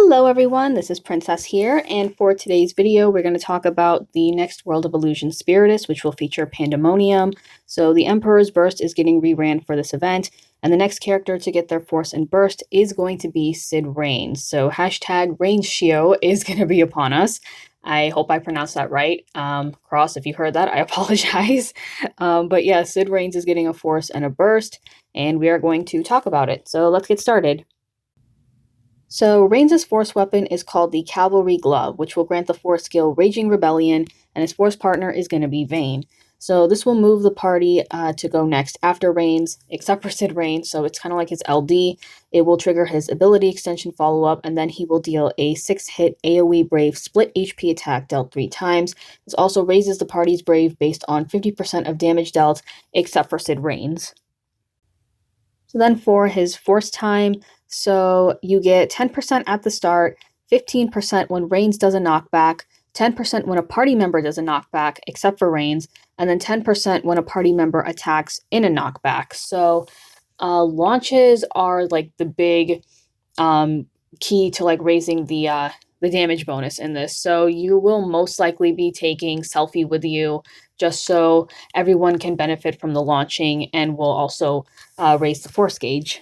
Hello everyone, this is Princess here, and for today's video we're going to talk about the next World of Illusion Spiritus, which will feature Pandemonium. So the Emperor's Burst is getting reran for this event, and the next character to get their Force and Burst is going to be Sid Reigns. So hashtag rainestio is going to be upon us. I hope I pronounced that right. Cross, if you heard that, I apologize. But yeah, Sid Reigns is getting a Force and a Burst, and we are going to talk about it. So let's get started. So Reigns' Force weapon is called the Cavalry Glove, which will grant the Force skill Raging Rebellion, and his Force partner is going to be Vayne. So this will move the party to go next after Reigns, except for Sid Reigns, so it's kind of like his LD. It will trigger his ability extension follow-up, and then he will deal a 6-hit AoE Brave split HP attack dealt 3 times. This also raises the party's Brave based on 50% of damage dealt, except for Sid Reigns. So then for his Force time, so you get 10% at the start, 15% when Reigns does a knockback, 10% when a party member does a knockback, except for Reigns, and then 10% when a party member attacks in a knockback. So launches are like the big key to like raising the damage bonus in this. So you will most likely be taking Selfie with you just so everyone can benefit from the launching, and will also raise the Force gauge.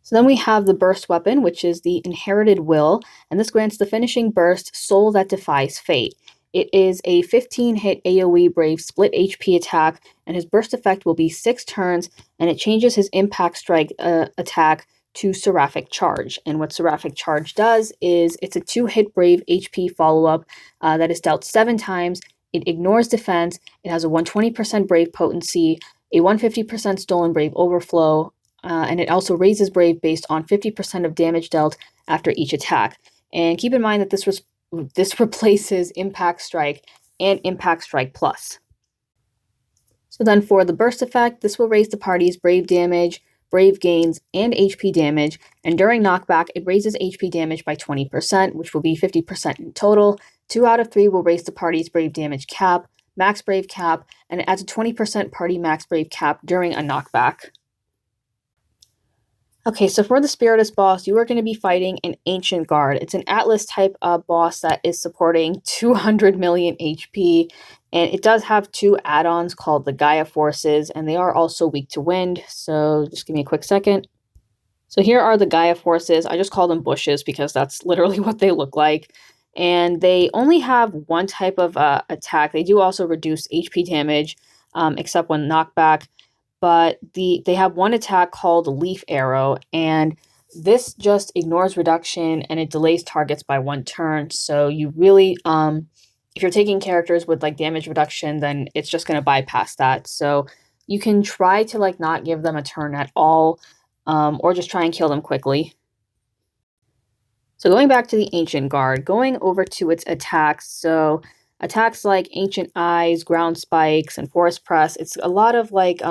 So then we have the Burst weapon, which is the Inherited Will, and this grants the finishing burst, Soul That Defies Fate. It is a 15-hit AoE Brave split HP attack, and his burst effect will be 6 turns, and it changes his Impact Strike attack to Seraphic Charge. And what Seraphic Charge does is it's a 2-hit Brave HP follow-up that is dealt 7 times. It ignores defense, it has a 120% Brave potency, a 150% Stolen Brave overflow, and it also raises Brave based on 50% of damage dealt after each attack. And keep in mind that this replaces Impact Strike and Impact Strike Plus. So then for the Burst effect, this will raise the party's Brave damage, Brave gains, and HP damage, and during knockback, it raises HP damage by 20%, which will be 50% in total. 2 out of 3 will raise the party's Brave damage cap, max Brave cap, and it adds a 20% party max Brave cap during a knockback. Okay, so for the Spiritus boss, you are going to be fighting an Ancient Guard. It's an Atlas type boss that is supporting 200 million HP, and it does have 2 add-ons called the Gaia Forces, and they are also weak to wind, so just give me a quick second. So here are the Gaia Forces. I just call them bushes because that's literally what they look like, and they only have 1 type of attack. They do also reduce HP damage, except when knockback. But they have 1 attack called Leaf Arrow, and this just ignores reduction and it delays targets by 1 turn. So you really, if you're taking characters with like damage reduction, then it's just going to bypass that. So you can try to like not give them a turn at all, or just try and kill them quickly. So going back to the Ancient Guard, going over to its attacks, so attacks like Ancient Eyes, Ground Spikes, and Forest Press, it's a lot of like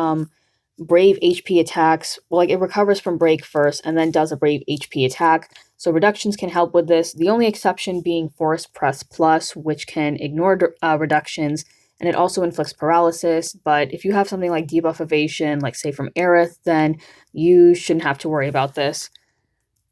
Brave HP attacks. Well, like it recovers from break first and then does a Brave HP attack. So reductions can help with this. The only exception being Forest Press Plus, which can ignore reductions, and it also inflicts paralysis. But if you have something like Debuff Evasion, like say from Aerith, then you shouldn't have to worry about this.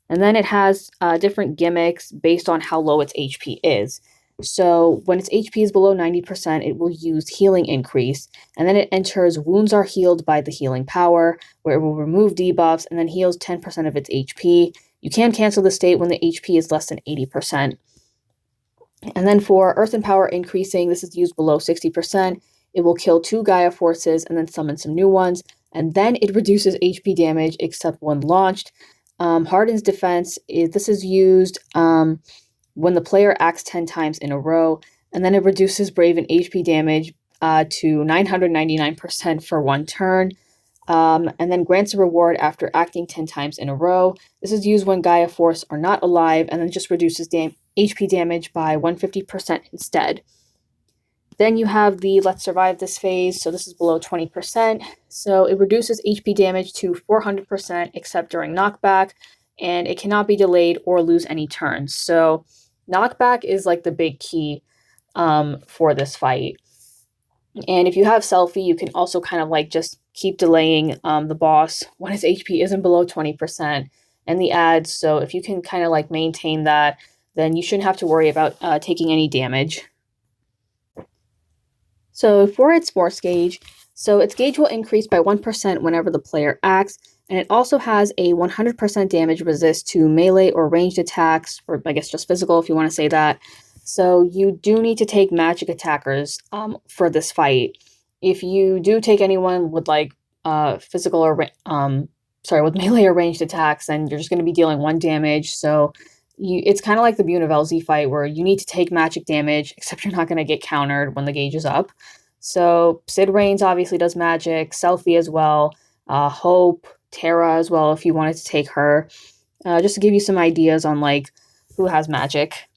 And then it has different gimmicks based on how low its HP is. So when its HP is below 90%, it will use Healing Increase, and then it enters Wounds Are Healed by the Healing Power, where it will remove debuffs and then heals 10% of its HP. You can cancel the state when the HP is less than 80%. And then for Earth and Power Increasing, this is used below 60%. It will kill 2 Gaia Forces and then summon some new ones, and then it reduces HP damage except when launched. Hardens Defense, this is used when the player acts 10 times in a row, and then it reduces Brave and HP damage to 999% for 1 turn, and then grants a reward after acting 10 times in a row. This is used when Gaia Force are not alive, and then just reduces HP damage by 150% instead. Then you have the Let's Survive This phase, so this is below 20%, so it reduces HP damage to 400% except during knockback, and it cannot be delayed or lose any turns. So knockback is like the big key for this fight. And if you have Selfie, you can also kind of like just keep delaying the boss when his HP isn't below 20%. and the ads. So if you can kind of like maintain that, then you shouldn't have to worry about taking any damage. So for its force gauge, so its gauge will increase by 1% whenever the player acts, and it also has a 100% damage resist to melee or ranged attacks, or I guess just physical if you want to say that. So you do need to take magic attackers for this fight. If you do take anyone with like physical or with melee or ranged attacks, then you're just going to be dealing 1 damage. So it's kind of like the Bunavelzi fight where you need to take magic damage, except you're not going to get countered when the gauge is up. So Sid Reigns obviously does magic, Selphie as well, Hope, Tara as well if you wanted to take her. Just to give you some ideas on like who has magic.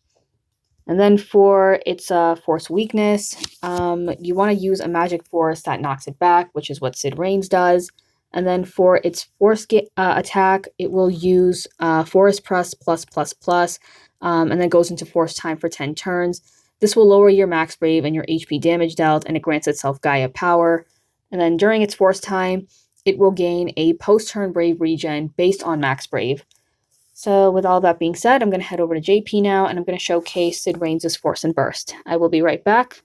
And then for its force weakness, you want to use a magic force that knocks it back, which is what Sid Reigns does. And then for its force attack, it will use Force Press +++, and then goes into Force Time for 10 turns. This will lower your Max Brave and your HP damage dealt, and it grants itself Gaia power. And then during its Force Time, it will gain a post-turn Brave regen based on Max Brave. So with all that being said, I'm going to head over to JP now, and I'm going to showcase Sid Reigns' Force and Burst. I will be right back.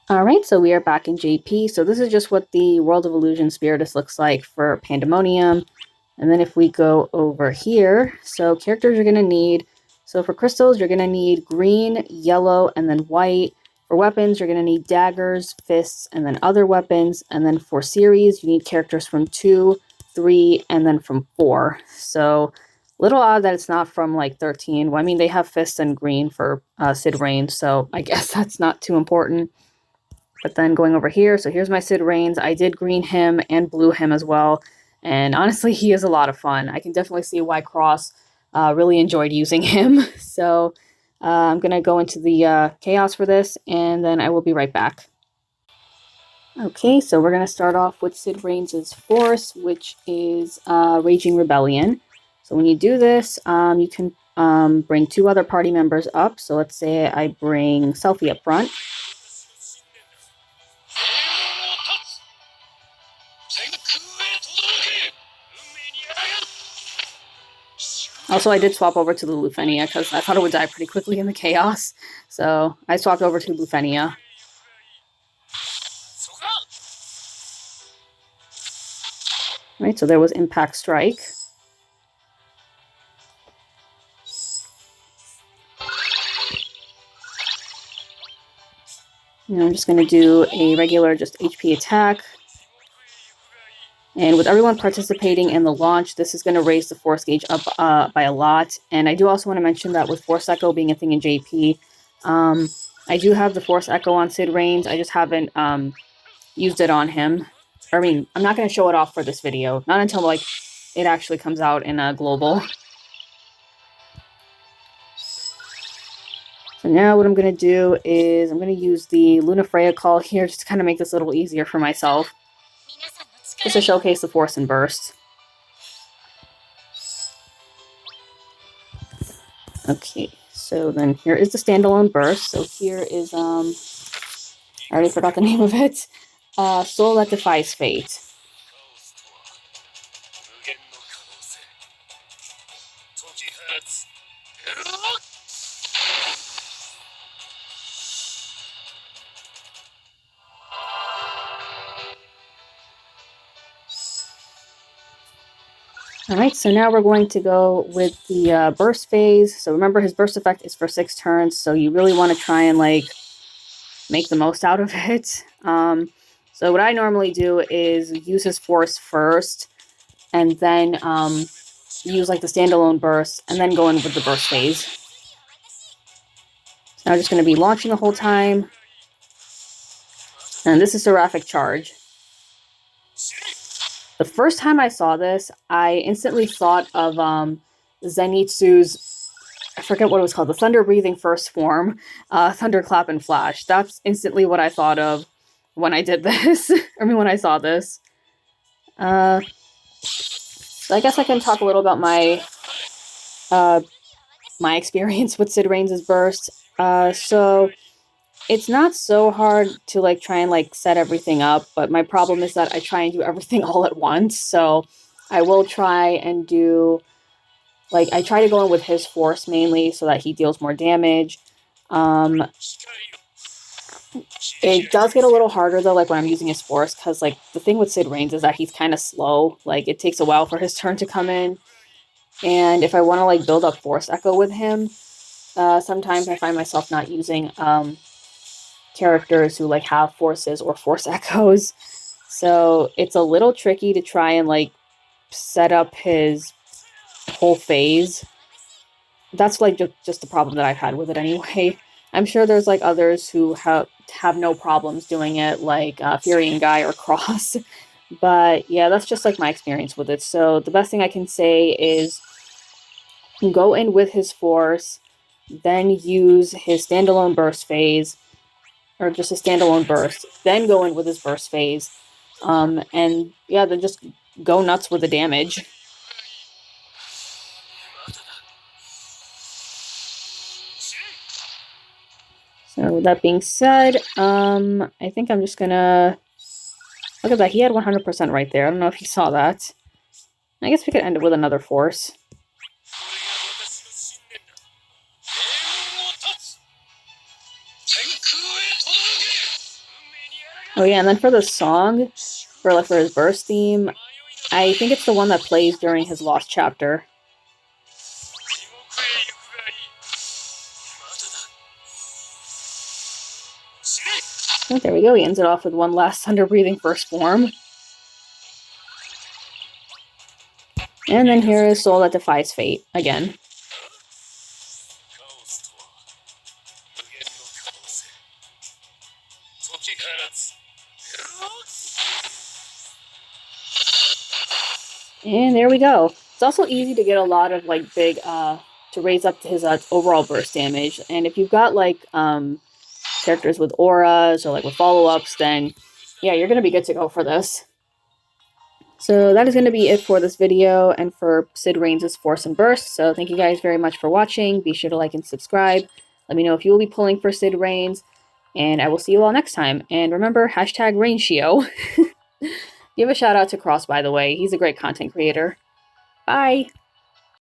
Alright, so we are back in JP. So this is just what the World of Illusion Spiritus looks like for Pandemonium. And then if we go over here, so characters you're going to need. So for crystals, you're going to need green, yellow, and then white. For weapons, you're going to need daggers, fists, and then other weapons. And then for series, you need characters from 2, 3, and then from 4. So little odd that it's not from like 13. Well, I mean, they have fists and green for Sid Reigns, so I guess that's not too important. But then going over here, so here's my Sid Reigns. I did green him and blue him as well. And honestly, he is a lot of fun. I can definitely see why Cross really enjoyed using him. So I'm going to go into the chaos for this, and then I will be right back. Okay, so we're going to start off with Sid Reigns' Force, which is Raging Rebellion. So when you do this, you can bring 2 other party members up. So let's say I bring Selphie up front. Also, I did swap over to the Lufenia because I thought it would die pretty quickly in the chaos. So I swapped over to Lufenia. Right, so there was Impact Strike. And I'm just going to do a regular just HP attack. And with everyone participating in the launch, this is going to raise the force gauge up by a lot. And I do also want to mention that with Force Echo being a thing in JP, I do have the Force Echo on Sid Reigns. I just haven't used it on him. I mean, I'm not going to show it off for this video. Not until like it actually comes out in a global. So now what I'm going to do is I'm going to use the Luna Freya call here just to kind of make this a little easier for myself. Just to showcase the Force and Burst. Okay, so then here is the standalone burst. So here is, I already forgot the name of it. Soul that Defies Fate. Alright, so now we're going to go with the burst phase. So remember, his burst effect is for 6 turns, so you really want to try and, like, make the most out of it. So what I normally do is use his force first, and then use, like, the standalone burst, and then go in with the burst phase. So now I'm just going to be launching the whole time. And this is Seraphic Charge. The first time I saw this, I instantly thought of Zenitsu's, I forget what it was called, the Thunder Breathing First Form, Thunderclap and Flash. That's instantly what I thought of when I did this. I mean, when I saw this. So I guess I can talk a little about my my experience with Sid Reigns' Burst. So it's not so hard to like try and like set everything up, but my problem is that I try and do everything all at once. So I will try and do, like, I try to go in with his force mainly so that he deals more damage. It does get a little harder though, like when I'm using his force, because like the thing with Sid Reigns is that he's kind of slow. Like it takes a while for his turn to come in, and if I want to like build up Force Echo with him, sometimes I find myself not using characters who like have forces or Force Echoes. So it's a little tricky to try and like set up his whole phase. That's like just the problem that I've had with it anyway. I'm sure there's like others who have no problems doing it, like Fury and Guy or Cross. But yeah, that's just like my experience with it. So the best thing I can say is go in with his force, then use his standalone burst phase, or just a standalone burst, then go in with his burst phase, and yeah, then just go nuts with the damage. So with that being said, I think I'm just gonna... Look at that, he had 100% right there. I don't know if you saw that. I guess we could end it with another force. Oh yeah, and then for the song, for his burst theme, I think it's the one that plays during his Lost chapter. Oh, there we go, he ends it off with one last Thunder Breathing first form. And then here is Soul that Defies Fate, again. And there we go. It's also easy to get a lot of, like, big, to raise up his overall burst damage. And if you've got, like, characters with auras or, like, with follow-ups, then, yeah, you're going to be good to go for this. So that is going to be it for this video and for Sid Reigns' Force and Burst. So thank you guys very much for watching. Be sure to like and subscribe. Let me know if you will be pulling for Sid Reigns. And I will see you all next time. And remember, hashtag rainestio. Give a shout out to Cross, by the way. He's a great content creator. Bye!